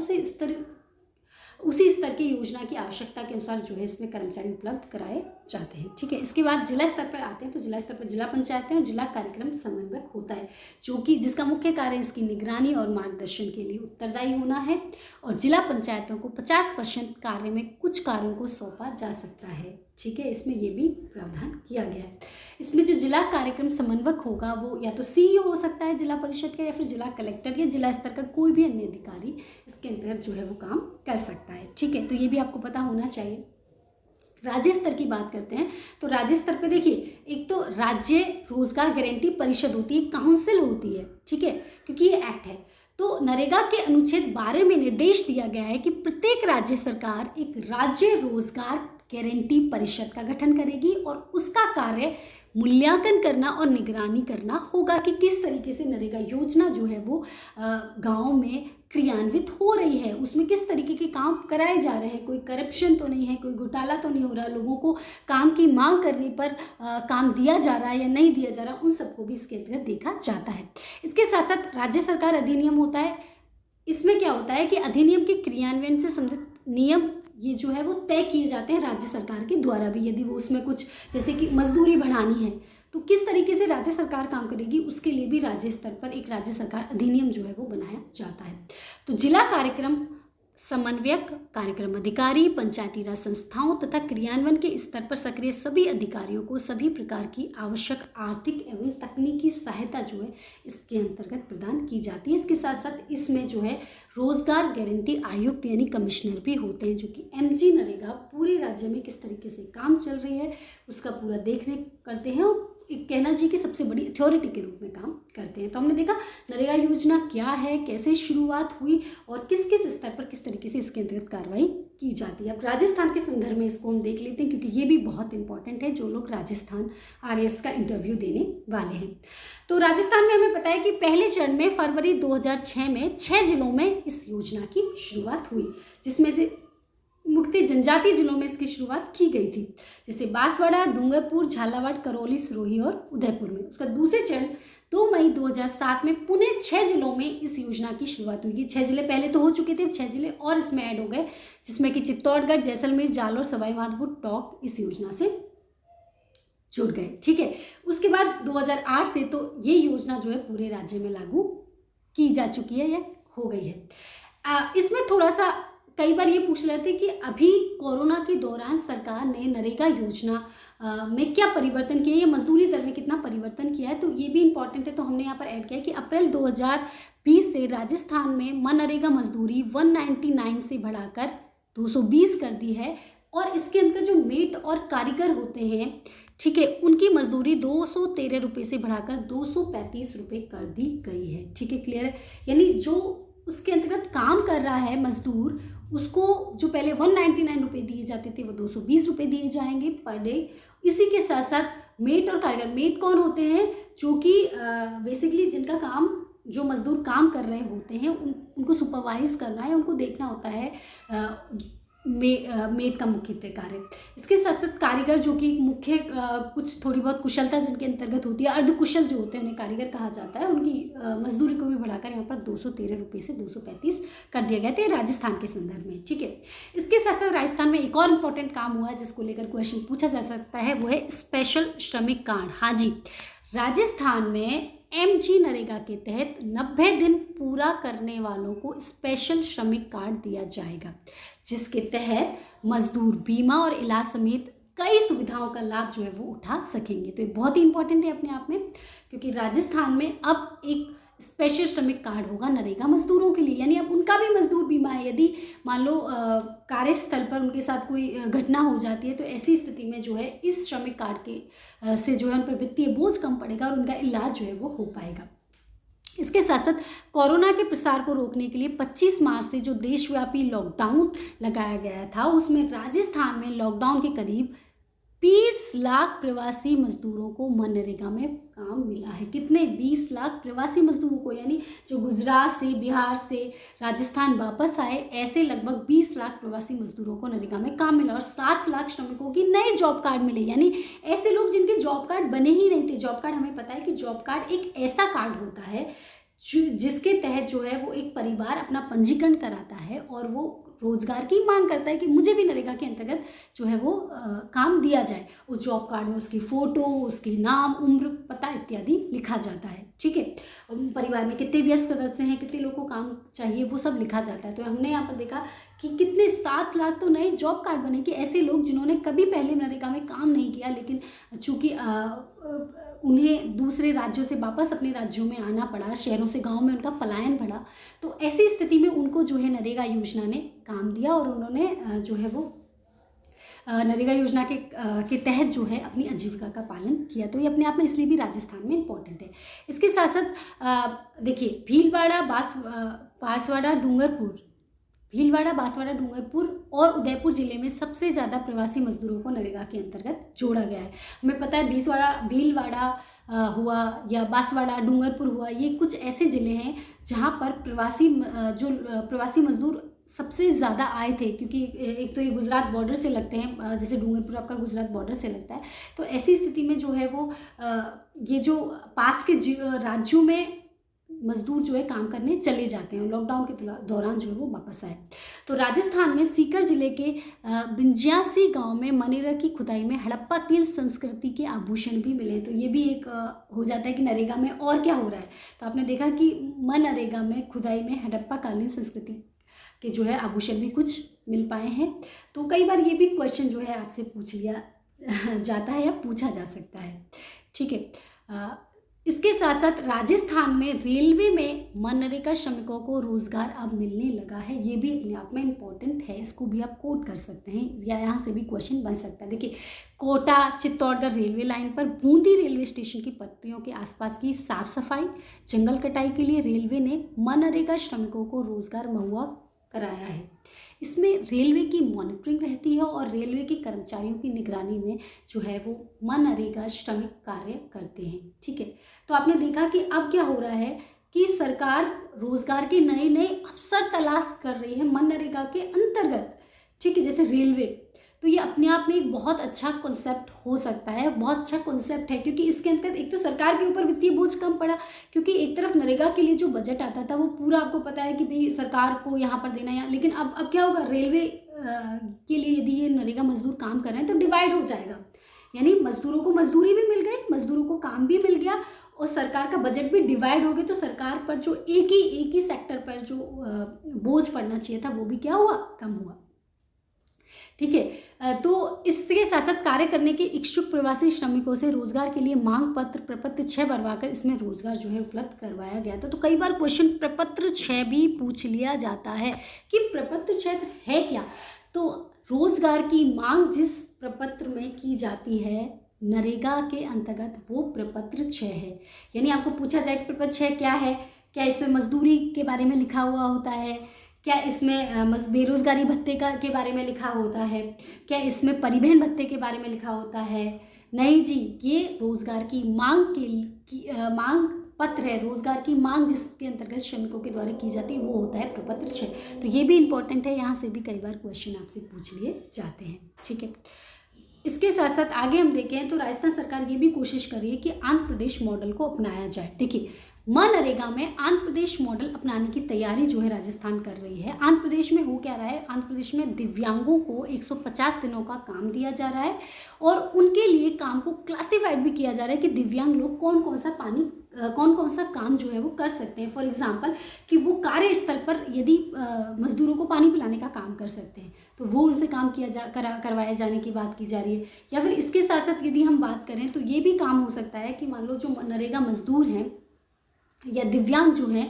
Speaker 1: उसी स्तर की योजना की आवश्यकता के अनुसार जो है इसमें कर्मचारी उपलब्ध कराए जाते हैं। ठीक है, इसके बाद जिला स्तर पर आते हैं, तो जिला स्तर पर जिला पंचायतें और जिला कार्यक्रम समन्वयक होता है, जो कि जिसका मुख्य कार्य इसकी निगरानी और मार्गदर्शन के लिए उत्तरदायी होना है। और जिला पंचायतों को 50% कार्य में कुछ कार्यों को सौंपा जा सकता है। ठीक है, इसमें ये भी प्रावधान किया गया है। इसमें जो जिला कार्यक्रम समन्वयक होगा वो या तो CEO हो सकता है जिला परिषद का, या फिर जिला कलेक्टर या जिला स्तर का कोई भी अन्य अधिकारी इसके अंतर्गत जो है वो काम कर सकता है। ठीक है, तो ये भी आपको पता होना चाहिए। राज्य स्तर की बात करते हैं तो राज्य स्तर पे देखिए, एक तो राज्य रोजगार गारंटी परिषद होती है, काउंसिल होती है। ठीक है, क्योंकि ये एक्ट है, तो नरेगा के अनुच्छेद 12 में निर्देश दिया गया है कि प्रत्येक राज्य सरकार एक राज्य रोजगार गारंटी परिषद का गठन करेगी और उसका कार्य मूल्यांकन करना और निगरानी करना होगा कि किस तरीके से नरेगा योजना जो है वो गांव में क्रियान्वित हो रही है, उसमें किस तरीके के काम कराए जा रहे हैं, कोई करप्शन तो नहीं है, कोई घोटाला तो नहीं हो रहा, लोगों को काम की मांग करने पर काम दिया जा रहा है या नहीं दिया जा रहा, उन सबको भी इसके अंतर्गत देखा जाता है। इसके साथ साथ राज्य सरकार अधिनियम होता है। इसमें क्या होता है कि अधिनियम के क्रियान्वयन से संबंधित नियम ये जो है वो तय किए जाते हैं राज्य सरकार के द्वारा भी। यदि वो उसमें कुछ जैसे कि मजदूरी बढ़ानी है तो किस तरीके से राज्य सरकार काम करेगी, उसके लिए भी राज्य स्तर पर एक राज्य सरकार अधिनियम जो है वो बनाया जाता है। तो जिला कार्यक्रम समन्वयक, कार्यक्रम अधिकारी, पंचायती राज संस्थाओं तथा क्रियान्वयन के स्तर पर सक्रिय सभी अधिकारियों को सभी प्रकार की आवश्यक आर्थिक एवं तकनीकी सहायता जो है इसके अंतर्गत प्रदान की जाती है। इसके साथ साथ इसमें जो है रोजगार गारंटी आयुक्त यानी कमिश्नर भी होते हैं, जो कि MG नरेगा पूरे राज्य में किस तरीके से काम चल रही है उसका पूरा देखरेख करते हैं और एक कहना चाहिए कि सबसे बड़ी अथॉरिटी के रूप में काम करते हैं। तो हमने देखा नरेगा योजना क्या है, कैसे शुरुआत हुई और किस किस स्तर पर किस तरीके से इसके अंतर्गत कार्रवाई की जाती है। अब राजस्थान के संदर्भ में इसको हम देख लेते हैं, क्योंकि ये भी बहुत इंपॉर्टेंट है जो लोग राजस्थान RAS का इंटरव्यू देने वाले हैं। तो राजस्थान में हमें पता है कि पहले चरण में फरवरी 2006 में 6 जिलों में इस योजना की शुरुआत हुई, जिसमें से मुख्य जनजातीय जिलों में इसकी शुरुआत की गई थी, जैसे बांसवाड़ा, डूंगरपुर, झालावाड़, करौली, सिरोही और उदयपुर में। उसका दूसरे चरण 2 मई 2007 में पुणे 6 जिलों में इस योजना की शुरुआत हुई। 6 जिले पहले तो हो चुके थे, अब 6 जिले और इसमें ऐड हो गए, जिसमें कि चित्तौड़गढ़, जैसलमेर, जालौर, सवाई माधोपुर, टोंक इस योजना से जुड़ गए। ठीक है, उसके बाद 2008 से तो ये योजना जो है पूरे राज्य में लागू की जा चुकी है या हो गई है। इसमें थोड़ा सा कई बार ये पूछ रहे थे कि अभी कोरोना के दौरान सरकार ने नरेगा योजना में क्या परिवर्तन किया, ये मजदूरी दर में कितना परिवर्तन किया है, तो ये भी इम्पॉर्टेंट है। तो हमने यहाँ पर ऐड किया है कि अप्रैल 2020 से राजस्थान में मनरेगा मजदूरी 199 से बढ़ाकर 220 कर दी है, और इसके अंदर जो मेट और कारीगर होते हैं, ठीक है, उनकी मजदूरी 213 रुपये से बढ़ाकर 235 रुपये कर दी गई है। ठीक है, क्लियर है। यानी जो उसके अंतर्गत काम कर रहा है मजदूर, उसको जो पहले 199 रुपये दिए जाते थे वो 220 रुपये दिए जाएंगे पर डे। इसी के साथ साथ मेट और कारीगर, मेट कौन होते हैं, जो कि बेसिकली जिनका काम, जो मजदूर काम कर रहे होते हैं उनको सुपरवाइज करना है, उनको देखना होता है, मेट का मुख्य कार्य। इसके साथ साथ कारीगर, जो कि मुख्य कुछ थोड़ी बहुत कुशलता जिनके अंतर्गत होती है, अर्धकुशल जो होते हैं उन्हें कारीगर कहा जाता है, उनकी मजदूरी को भी बढ़ाकर यहाँ पर 213 रुपये से 235 कर दिया गया था राजस्थान के संदर्भ में। ठीक है, इसके साथ साथ राजस्थान में एक और इम्पॉर्टेंट काम हुआ है जिसको लेकर क्वेश्चन पूछा जा सकता है, वो है स्पेशल श्रमिक कार्ड। हाँ जी, राजस्थान में MG नरेगा के तहत 90 दिन पूरा करने वालों को स्पेशल श्रमिक कार्ड दिया जाएगा, जिसके तहत मजदूर बीमा और इलाज समेत कई सुविधाओं का लाभ जो है वो उठा सकेंगे। तो ये बहुत ही इंपॉर्टेंट है अपने आप में, क्योंकि राजस्थान में अब एक स्पेशल श्रमिक कार्ड होगा नरेगा मजदूरों के लिए, यानी अब उनका भी मजदूर बीमा है। यदि मान लो कार्यस्थल पर उनके साथ कोई घटना हो जाती है, तो ऐसी स्थिति में जो है इस श्रमिक कार्ड के से जो है उन पर वित्तीय बोझ कम पड़ेगा और उनका इलाज जो है वो हो पाएगा। इसके साथ साथ कोरोना के प्रसार को रोकने के लिए 25 मार्च से जो देशव्यापी लॉकडाउन लगाया गया था, उसमें राजस्थान में लॉकडाउन के करीब 20 लाख प्रवासी मजदूरों को मनरेगा में काम मिला है। कितने? 20 लाख प्रवासी मजदूरों को, यानी जो गुजरात से, बिहार से राजस्थान वापस आए, ऐसे लगभग 20 लाख प्रवासी मजदूरों को नरेगा में काम मिला, और 7 लाख श्रमिकों की नए जॉब कार्ड मिले। यानी ऐसे लोग जिनके जॉब कार्ड बने ही नहीं थे। जॉब कार्ड, हमें पता है कि जॉब कार्ड एक ऐसा कार्ड होता है जिसके तहत जो है वो एक परिवार अपना पंजीकरण कराता है और वो रोजगार की मांग करता है कि मुझे भी नरेगा के अंतर्गत जो है वो काम दिया जाए। उस जॉब कार्ड में उसकी फ़ोटो, उसकी नाम, उम्र, पता इत्यादि लिखा जाता है। ठीक है, परिवार में कितने व्यस्त सदस्य हैं, कितने लोगों को काम चाहिए, वो सब लिखा जाता है। तो हमने यहाँ पर देखा कि कितने 7 लाख तो नए जॉब कार्ड बने, कि ऐसे लोग जिन्होंने कभी पहले नरेगा में काम नहीं किया, लेकिन चूँकि उन्हें दूसरे राज्यों से वापस अपने राज्यों में आना पड़ा, शहरों से गाँव में उनका पलायन बढ़ा, तो ऐसी स्थिति में उनको जो है नरेगा योजना ने काम दिया और उन्होंने जो है वो नरेगा योजना के तहत जो है अपनी आजीविका का पालन किया। तो ये अपने आप में इसलिए भी राजस्थान में इम्पोर्टेंट है। इसके साथ साथ देखिए, भीलवाड़ा, बांसवाड़ा, डूंगरपुर और उदयपुर जिले में सबसे ज़्यादा प्रवासी मजदूरों को नरेगा के अंतर्गत जोड़ा गया है। हमें पता है भीलवाड़ा हुआ या बांसवाड़ा, डूंगरपुर हुआ, ये कुछ ऐसे ज़िले हैं जहाँ पर प्रवासी मजदूर सबसे ज़्यादा आए थे, क्योंकि एक तो ये गुजरात बॉर्डर से लगते हैं, जैसे डूंगरपुर आपका गुजरात बॉर्डर से लगता है। तो ऐसी स्थिति में जो है वो ये जो पास के राज्यों में मजदूर जो है काम करने चले जाते हैं, लॉकडाउन के दौरान जो है वो वापस आए। तो राजस्थान में सीकर जिले के बिंजासी गांव में मनरेगा की खुदाई में हड़प्पा तिल संस्कृति के आभूषण भी मिले। तो ये भी एक हो जाता है कि नरेगा में और क्या हो रहा है। तो आपने देखा कि मनरेगा में खुदाई में हड़प्पा कालीन संस्कृति के जो है आभूषण भी कुछ मिल पाए हैं। तो कई बार ये भी क्वेश्चन जो है आपसे पूछ लिया जाता है या पूछा जा सकता है। ठीक है, इसके साथ साथ राजस्थान में रेलवे में मनरेगा श्रमिकों को रोजगार अब मिलने लगा है। ये भी अपने आप में इम्पोर्टेंट है, इसको भी आप कोट कर सकते हैं या यहाँ से भी क्वेश्चन बन सकता है। देखिए, कोटा चित्तौड़गढ़ रेलवे लाइन पर बूंदी रेलवे स्टेशन की पटरियों के आसपास की साफ सफाई, जंगल कटाई के लिए रेलवे ने मनरेगा श्रमिकों को रोजगार मुहैया कराया है। इसमें रेलवे की मॉनिटरिंग रहती है और रेलवे के कर्मचारियों की निगरानी में जो है वो मनरेगा श्रमिक कार्य करते हैं। ठीक है, तो आपने देखा कि अब क्या हो रहा है कि सरकार रोजगार के नए नए अवसर तलाश कर रही है मनरेगा के अंतर्गत। ठीक है, जैसे रेलवे, तो ये अपने आप में एक बहुत अच्छा कॉन्सेप्ट हो सकता है, बहुत अच्छा कॉन्सेप्ट है, क्योंकि इसके अंतर्गत एक तो सरकार के ऊपर वित्तीय बोझ कम पड़ा, क्योंकि एक तरफ नरेगा के लिए जो बजट आता था वो पूरा आपको पता है कि भाई सरकार को यहाँ पर देना है, लेकिन अब क्या होगा, रेलवे के लिए यदि ये नरेगा मजदूर काम कर रहे हैं तो डिवाइड हो जाएगा, यानी मजदूरों को मजदूरी भी मिल गई, मजदूरों को काम भी मिल गया और सरकार का बजट भी डिवाइड हो गया, तो सरकार पर जो एक ही सेक्टर पर जो बोझ पड़ना चाहिए था वो भी क्या हुआ, कम हुआ। ठीक है, तो इसके साथ साथ कार्य करने के इच्छुक प्रवासी श्रमिकों से रोजगार के लिए मांग पत्र प्रपत्र 6 भरवाकर इसमें रोजगार जो है उपलब्ध करवाया गया था। तो कई बार क्वेश्चन प्रपत्र 6 भी पूछ लिया जाता है कि प्रपत्र 6 है क्या। तो रोजगार की मांग जिस प्रपत्र में की जाती है नरेगा के अंतर्गत वो प्रपत्र 6 है। यानी आपको पूछा जाए कि प्रपत्र 6 क्या है, क्या इसमें मजदूरी के बारे में लिखा हुआ होता है, क्या इसमें बेरोजगारी भत्ते के बारे में लिखा होता है, क्या इसमें परिवहन भत्ते के बारे में लिखा होता है, नहीं जी, ये रोजगार की मांग पत्र है। रोजगार की मांग जिसके अंतर्गत श्रमिकों के द्वारा की जाती है वो होता है प्रपत्र 6। तो ये भी इंपॉर्टेंट है, यहाँ से भी कई बार क्वेश्चन आपसे पूछ लिए जाते हैं। ठीक है, इसके साथ साथ आगे हम देखें तो राजस्थान सरकार ये भी कोशिश कर रही है कि आंध्र प्रदेश मॉडल को अपनाया जाए। देखिए, मनरेगा में आंध्र प्रदेश मॉडल अपनाने की तैयारी जो है राजस्थान कर रही है। आंध्र प्रदेश में हो क्या रहा है, आंध्र प्रदेश में दिव्यांगों को 150 दिनों का काम दिया जा रहा है और उनके लिए काम को क्लासिफाइड भी किया जा रहा है कि दिव्यांग लोग कौन कौन सा काम जो है वो कर सकते हैं। फॉर एग्जांपल कि वो कार्यस्थल पर यदि मजदूरों को पानी पिलाने का काम कर सकते हैं तो वो उनसे काम करवाए जाने की बात की जा रही है। या फिर इसके साथ साथ यदि हम बात करें तो ये भी काम हो सकता है कि मान लो जो नरेगा मजदूर हैं या दिव्यांग जो हैं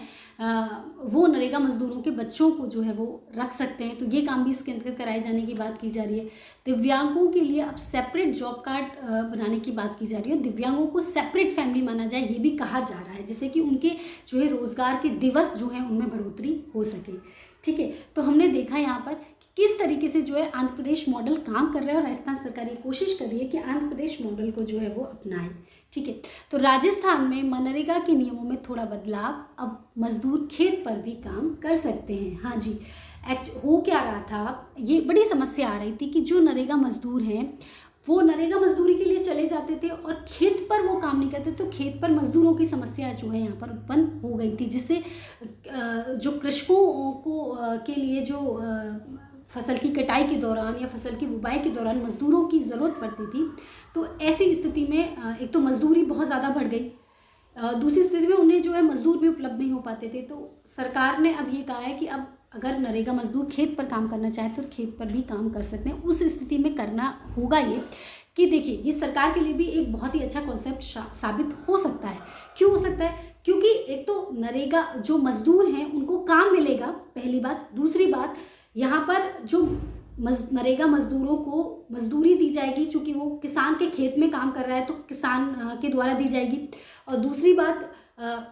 Speaker 1: वो नरेगा मजदूरों के बच्चों को जो है वो रख सकते हैं, तो ये काम भी इसके अंतर्गत कराए जाने की बात की जा रही है। दिव्यांगों के लिए अब सेपरेट जॉब कार्ड बनाने की बात की जा रही है। दिव्यांगों को सेपरेट फैमिली माना जाए ये भी कहा जा रहा है, जिससे कि उनके जो है रोजगार के दिवस जो है उनमें बढ़ोतरी हो सके। ठीक है, तो हमने देखा यहाँ पर किस तरीके से जो है आंध्र प्रदेश मॉडल काम कर रहा है और राजस्थान सरकार ये कोशिश कर रही है कि आंध्र प्रदेश मॉडल को जो है वो अपनाए। ठीक है, तो राजस्थान में मनरेगा के नियमों में थोड़ा बदलाव, अब मजदूर खेत पर भी काम कर सकते हैं। हाँ जी, हो क्या रहा था, ये बड़ी समस्या आ रही थी कि जो नरेगा मजदूर हैं वो नरेगा मजदूरी के लिए चले जाते थे और खेत पर वो काम नहीं करते, तो खेत पर मजदूरों की समस्या जो है यहाँ पर उत्पन्न हो गई थी, जिससे जो कृषकों को के लिए जो फसल की कटाई के दौरान या फसल की बुवाई के दौरान मजदूरों की ज़रूरत पड़ती थी। तो ऐसी स्थिति में एक तो मजदूरी बहुत ज़्यादा बढ़ गई, दूसरी स्थिति में उन्हें जो है मजदूर भी उपलब्ध नहीं हो पाते थे। तो सरकार ने अब ये कहा है कि अब अगर नरेगा मजदूर खेत पर काम करना चाहे तो खेत पर भी काम कर सकते हैं। उस स्थिति में करना होगा ये कि देखिए, ये सरकार के लिए भी एक बहुत ही अच्छा कॉन्सेप्ट साबित हो सकता है। क्यों हो सकता है, क्योंकि एक तो नरेगा जो मजदूर हैं उनको काम मिलेगा, पहली बात। दूसरी बात, यहाँ पर जो नरेगा मजदूरों को मजदूरी दी जाएगी, चूँकि वो किसान के खेत में काम कर रहा है तो किसान के द्वारा दी जाएगी। और दूसरी बात,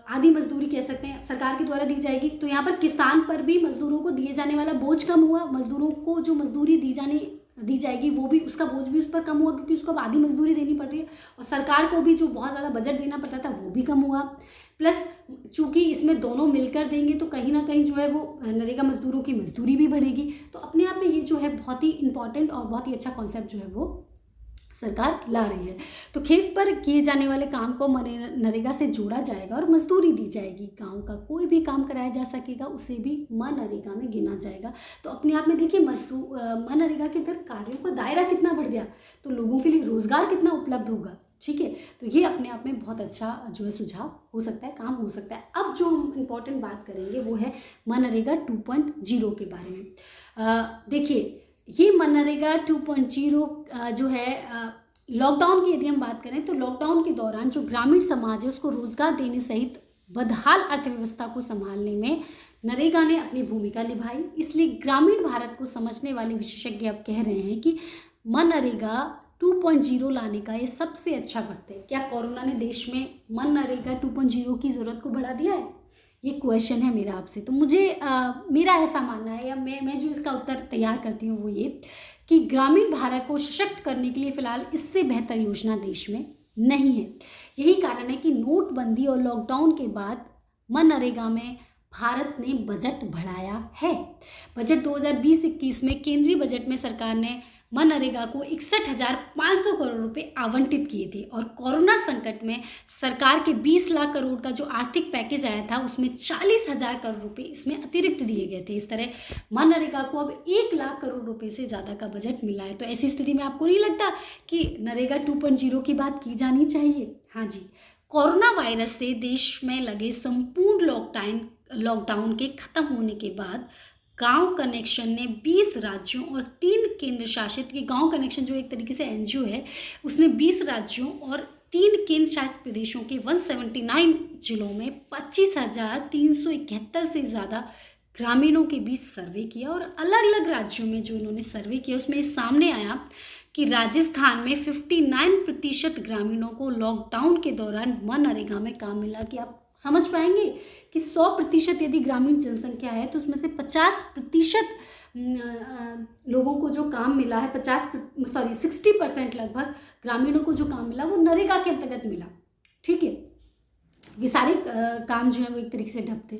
Speaker 1: आधी मजदूरी कह सकते हैं सरकार के द्वारा दी जाएगी। तो यहाँ पर किसान पर भी मजदूरों को दिए जाने वाला बोझ कम हुआ, मजदूरों को जो मजदूरी दी जाएगी वो भी, उसका बोझ भी उस पर कम हुआ क्योंकि उसको अब आधी मजदूरी देनी पड़ रही है। और सरकार को भी जो बहुत ज़्यादा बजट देना पड़ता था वो भी कम हुआ। प्लस चूँकि इसमें दोनों मिलकर देंगे तो कहीं ना कहीं जो है वो नरेगा मजदूरों की मजदूरी भी बढ़ेगी। तो अपने आप में ये जो है बहुत ही इंपॉर्टेंट और बहुत ही अच्छा कॉन्सेप्ट जो है वो सरकार ला रही है। तो खेत पर किए जाने वाले काम को नरेगा से जोड़ा जाएगा और मजदूरी दी जाएगी। गांव का कोई भी काम कराया जा सकेगा उसे भी मनरेगा में गिना जाएगा। तो अपने आप में देखिए मनरेगा के अंदर कार्यों का दायरा कितना बढ़ गया, तो लोगों के लिए रोजगार कितना उपलब्ध होगा। ठीक है, तो ये अपने आप में बहुत अच्छा जो है सुझाव हो सकता है, काम हो सकता है। अब जो हम इम्पोर्टेंट बात करेंगे वो है मनरेगा 2.0 के बारे में। देखिए, ये मनरेगा 2.0 जो है लॉकडाउन की यदि हम बात करें तो लॉकडाउन के दौरान जो ग्रामीण समाज है उसको रोजगार देने सहित बदहाल अर्थव्यवस्था को संभालने में नरेगा ने अपनी भूमिका निभाई। इसलिए ग्रामीण भारत को समझने वाले विशेषज्ञ अब कह रहे हैं कि मनरेगा 2.0 लाने का ये सबसे अच्छा वक्त है। क्या कोरोना ने देश में मनरेगा 2.0 की ज़रूरत को बढ़ा दिया है, ये क्वेश्चन है मेरा आपसे। तो मुझे मेरा ऐसा मानना है या मैं जो इसका उत्तर तैयार करती हूँ वो ये कि ग्रामीण भारत को सशक्त करने के लिए फ़िलहाल इससे बेहतर योजना देश में नहीं है। यही कारण है कि नोटबंदी और लॉकडाउन के बाद मनरेगा में भारत ने बजट बढ़ाया है। बजट 2020-21 में केंद्रीय बजट में सरकार ने मनरेगा को 61,500 करोड़ रुपए आवंटित किए थे और कोरोना संकट में सरकार के 20 लाख करोड़ का जो आर्थिक पैकेज आया था उसमें 40,000 करोड़ रुपए इसमें अतिरिक्त दिए गए थे। इस तरह मनरेगा को अब 1 लाख करोड़ रुपए से ज़्यादा का बजट मिला है। तो ऐसी स्थिति में आपको नहीं लगता कि नरेगा 2.0 की बात की जानी चाहिए? हाँ जी, कोरोना वायरस से देश में लगे संपूर्ण लॉकडाउन के खत्म होने के बाद गांव कनेक्शन ने 20 राज्यों और 3 केंद्र शासित, ये गांव कनेक्शन जो एक तरीके से एनजीओ है, उसने 20 राज्यों और 3 केंद्र शासित प्रदेशों के 179 जिलों में 25,371 से ज़्यादा ग्रामीणों के बीच सर्वे किया। और अलग अलग राज्यों में जो इन्होंने सर्वे किया उसमें सामने आया कि राजस्थान में 59% ग्रामीणों को लॉकडाउन के दौरान मनरेगा में काम मिला। कि आप समझ पाएंगे कि 100% यदि ग्रामीण जनसंख्या है तो उसमें से 50% लोगों को जो काम मिला है, 60% लगभग ग्रामीणों को जो काम मिला वो नरेगा के अंतर्गत मिला। ठीक है, ये सारे काम जो है वो एक तरीके से ठप थे,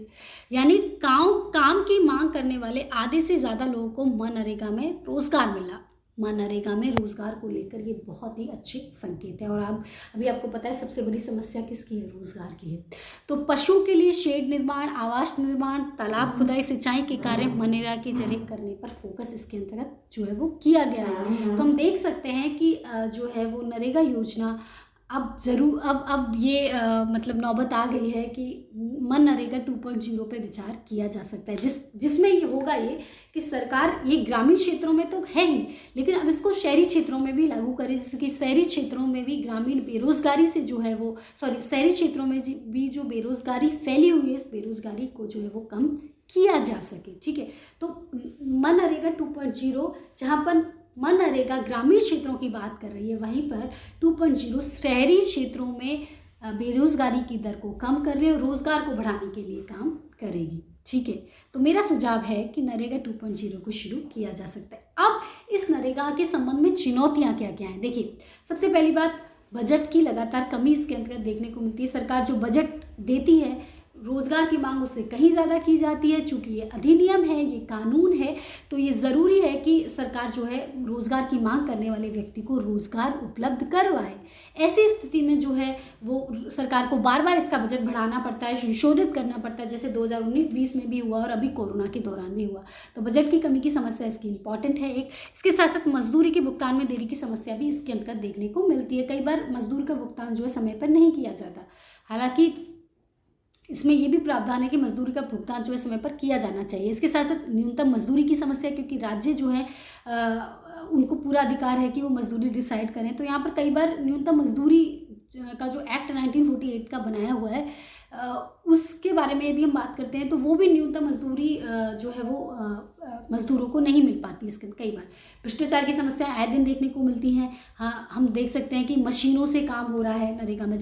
Speaker 1: यानी काम की मांग करने वाले आधे से ज़्यादा लोगों को मनरेगा में रोजगार मिला। मनरेगा में रोजगार को लेकर ये बहुत ही अच्छे संकेत है। और अभी आपको पता है सबसे बड़ी समस्या किसकी है? रोजगार की है। तो पशुओं के लिए शेड निर्माण, आवास निर्माण, तालाब खुदाई, सिंचाई के कार्य मनरेगा के जरिए करने पर फोकस इसके अंतर्गत जो है वो किया गया है। तो हम देख सकते हैं कि जो है वो नरेगा योजना अब ये मतलब नौबत आ गई है कि मनरेगा 2.0 पे विचार किया जा सकता है, जिसमें ये होगा ये कि सरकार ये ग्रामीण क्षेत्रों में तो है ही, लेकिन अब इसको शहरी क्षेत्रों में भी लागू करे, जैसे कि शहरी क्षेत्रों में भी ग्रामीण बेरोजगारी से जो है वो शहरी क्षेत्रों में भी जो बेरोजगारी फैली हुई है, इस बेरोजगारी को जो है वो कम किया जा सके। ठीक है, तो मनरेगा 2.0 जहाँ पर मनरेगा ग्रामीण क्षेत्रों की बात कर रही है, वहीं पर 2.0 शहरी क्षेत्रों में बेरोजगारी की दर को कम कर रही है और रोजगार को बढ़ाने के लिए काम करेगी। ठीक है, तो मेरा सुझाव है कि नरेगा 2.0 को शुरू किया जा सकता है। अब इस नरेगा के संबंध में चुनौतियां क्या क्या हैं? देखिए, सबसे पहली बात, बजट की लगातार कमी इसके अंतर्गत देखने को मिलती है। सरकार जो बजट देती है रोजगार की मांग उससे कहीं ज़्यादा की जाती है। चूंकि ये अधिनियम है, ये कानून है, तो ये ज़रूरी है कि सरकार जो है रोजगार की मांग करने वाले व्यक्ति को रोजगार उपलब्ध करवाए। ऐसी स्थिति में जो है वो सरकार को बार बार इसका बजट बढ़ाना पड़ता है, संशोधित करना पड़ता है, जैसे 2019-20 में भी हुआ और अभी कोरोना के दौरान भी हुआ। तो बजट की कमी की समस्या इसकी इंपॉर्टेंट है एक। इसके साथ साथ मजदूरी के भुगतान में देरी की समस्या भी इसके अंतर्गत देखने को मिलती है। कई बार मजदूर का भुगतान जो है समय पर नहीं किया जाता। हालांकि इसमें यह भी प्रावधान है कि मजदूरी का भुगतान जो है समय पर किया जाना चाहिए। इसके साथ साथ न्यूनतम मजदूरी की समस्या, क्योंकि राज्य जो है उनको पूरा अधिकार है कि वो मजदूरी डिसाइड करें, तो यहाँ पर कई बार न्यूनतम मजदूरी का जो एक्ट 1948 का बनाया हुआ है उसके बारे में यदि हम बात करते हैं तो वो भी न्यूनतम मजदूरी जो है वो मजदूरों को नहीं मिल पाती। इसके कई बार भ्रष्टाचार की समस्या आए दिन देखने को मिलती हैं। हाँ, हम देख सकते हैं कि मशीनों से काम हो रहा है नरेगा में,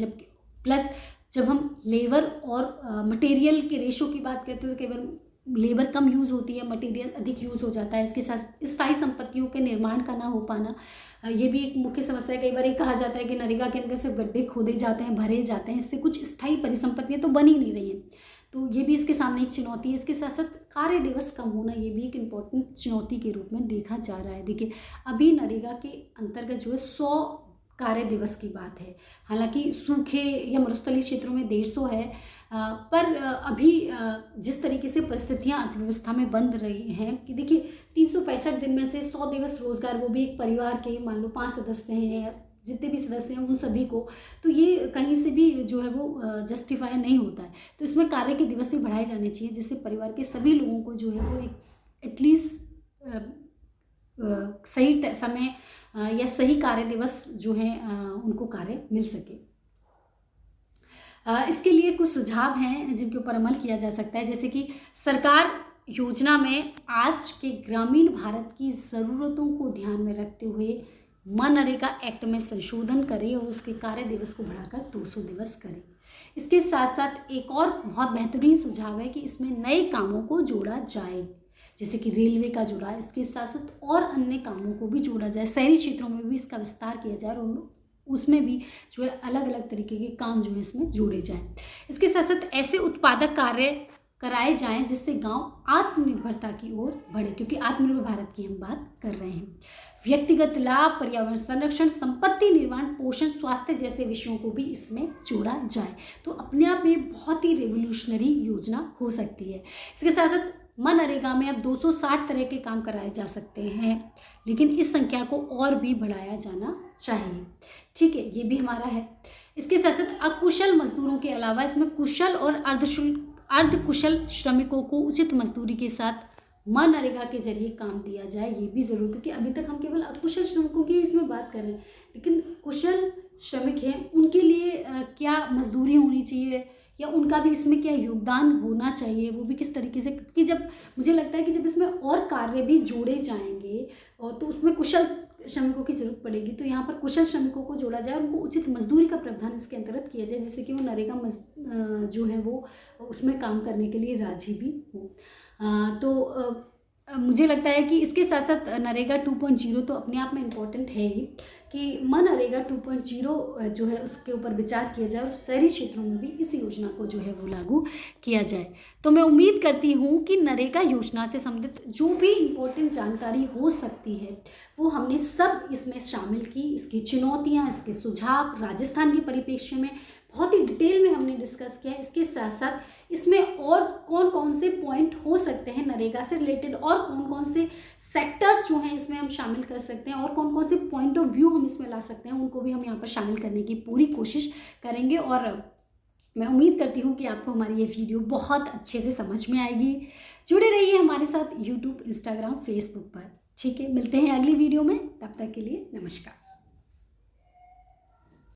Speaker 1: जब हम लेबर और मटेरियल के रेशो की बात करते हैं तो केवल लेबर कम यूज़ होती है, मटेरियल अधिक यूज़ हो जाता है। इसके साथ स्थायी संपत्तियों के निर्माण का ना हो पाना, ये भी एक मुख्य समस्या है। कई बार ये कहा जाता है कि नरेगा के अंदर सिर्फ गड्ढे खोदे जाते हैं, भरे जाते हैं, इससे कुछ स्थायी परिसंपत्तियाँ तो बन ही नहीं रही हैं। तो ये भी इसके सामने एक चुनौती है। इसके साथ साथ कार्य दिवस कम होना, ये भी एक इम्पॉर्टेंट चुनौती के रूप में देखा जा रहा है। देखिए, अभी नरेगा के अंतर्गत जो है 100 कार्य दिवस की बात है। हालांकि सूखे या मरुस्थलीय क्षेत्रों में 150 है, पर अभी जिस तरीके से परिस्थितियां अर्थव्यवस्था में बन रही हैं कि देखिए 365 दिन में से 100 दिवस रोजगार, वो भी एक परिवार के मान लो 5 सदस्य हैं, जितने भी सदस्य हैं उन सभी को, तो ये कहीं से भी जो है वो जस्टिफाई नहीं होता है। तो इसमें कार्य के दिवस भी बढ़ाए जाने चाहिए, जिससे परिवार के सभी लोगों को जो है वो एक एटलीस्ट सही समय या सही कार्य दिवस जो है उनको कार्य मिल सके। इसके लिए कुछ सुझाव हैं जिनके ऊपर अमल किया जा सकता है, जैसे कि सरकार योजना में आज के ग्रामीण भारत की ज़रूरतों को ध्यान में रखते हुए मनरेगा एक्ट में संशोधन करे और उसके कार्य दिवस को बढ़ाकर 200 दिवस करे। इसके साथ साथ एक और बहुत बेहतरीन सुझाव है कि इसमें नए कामों को जोड़ा जाए, जैसे कि रेलवे का जोड़ा है, इसके साथ साथ और अन्य कामों को भी जोड़ा जाए। शहरी क्षेत्रों में भी इसका विस्तार किया जाए और उसमें भी जो है अलग अलग तरीके के काम जो है इसमें जोड़े जाएं। इसके साथ साथ ऐसे उत्पादक कार्य कराए जाएं जिससे गांव आत्मनिर्भरता की ओर बढ़े, क्योंकि आत्मनिर्भर भारत की हम बात कर रहे हैं। व्यक्तिगत लाभ, पर्यावरण संरक्षण, संपत्ति निर्माण, पोषण, स्वास्थ्य जैसे विषयों को भी इसमें जोड़ा जाए। तो अपने आप में बहुत ही रेवोल्यूशनरी योजना हो सकती है। इसके साथ साथ मनरेगा में अब 260 तरह के काम कराए जा सकते हैं, लेकिन इस संख्या को और भी बढ़ाया जाना चाहिए। ठीक है, ये भी हमारा है। इसके साथ साथ अकुशल मजदूरों के अलावा इसमें कुशल और अर्धकुशल श्रमिकों को उचित मजदूरी के साथ मनरेगा के जरिए काम दिया जाए, ये भी ज़रूर, क्योंकि अभी तक हम केवल अकुशल श्रमिकों की इसमें बात कर रहे हैं, लेकिन कुशल श्रमिक हैं उनके लिए क्या मजदूरी होनी चाहिए या उनका भी इसमें क्या योगदान होना चाहिए, वो भी किस तरीके से, क्योंकि जब मुझे लगता है कि जब इसमें और कार्य भी जोड़े जाएंगे और तो उसमें कुशल श्रमिकों की जरूरत पड़ेगी, तो यहाँ पर कुशल श्रमिकों को जोड़ा जाए, उनको उचित मजदूरी का प्रावधान इसके अंतर्गत किया जाए, जिससे कि वो नरेगा जो है वो उसमें काम करने के लिए राजी भी हो। मुझे लगता है कि इसके साथ साथ नरेगा 2.0 तो अपने आप में इम्पॉर्टेंट है ही, कि मनरेगा 2.0 जो है उसके ऊपर विचार किया जाए और शहरी क्षेत्रों में भी इस योजना को जो है वो लागू किया जाए। तो मैं उम्मीद करती हूँ कि नरेगा योजना से संबंधित जो भी इम्पोर्टेंट जानकारी हो सकती है वो हमने सब इसमें शामिल की। इसकी चुनौतियाँ, इसके सुझाव राजस्थान के परिप्रेक्ष्य में बहुत ही डिटेल में हमने डिस्कस किया। इसके साथ साथ इसमें और कौन कौन से पॉइंट हो सकते हैं नरेगा से रिलेटेड, और कौन कौन से सेक्टर्स जो हैं इसमें हम शामिल कर सकते हैं, और कौन कौन से पॉइंट ऑफ व्यू हम इसमें ला सकते हैं, उनको भी हम यहाँ पर शामिल करने की पूरी कोशिश करेंगे। और मैं उम्मीद करती हूँ कि आपको हमारी ये वीडियो बहुत अच्छे से समझ में आएगी। जुड़े रहिए हमारे साथ यूट्यूब, इंस्टाग्राम, फेसबुक पर। ठीक है, मिलते हैं अगली वीडियो में, तब तक के लिए नमस्कार।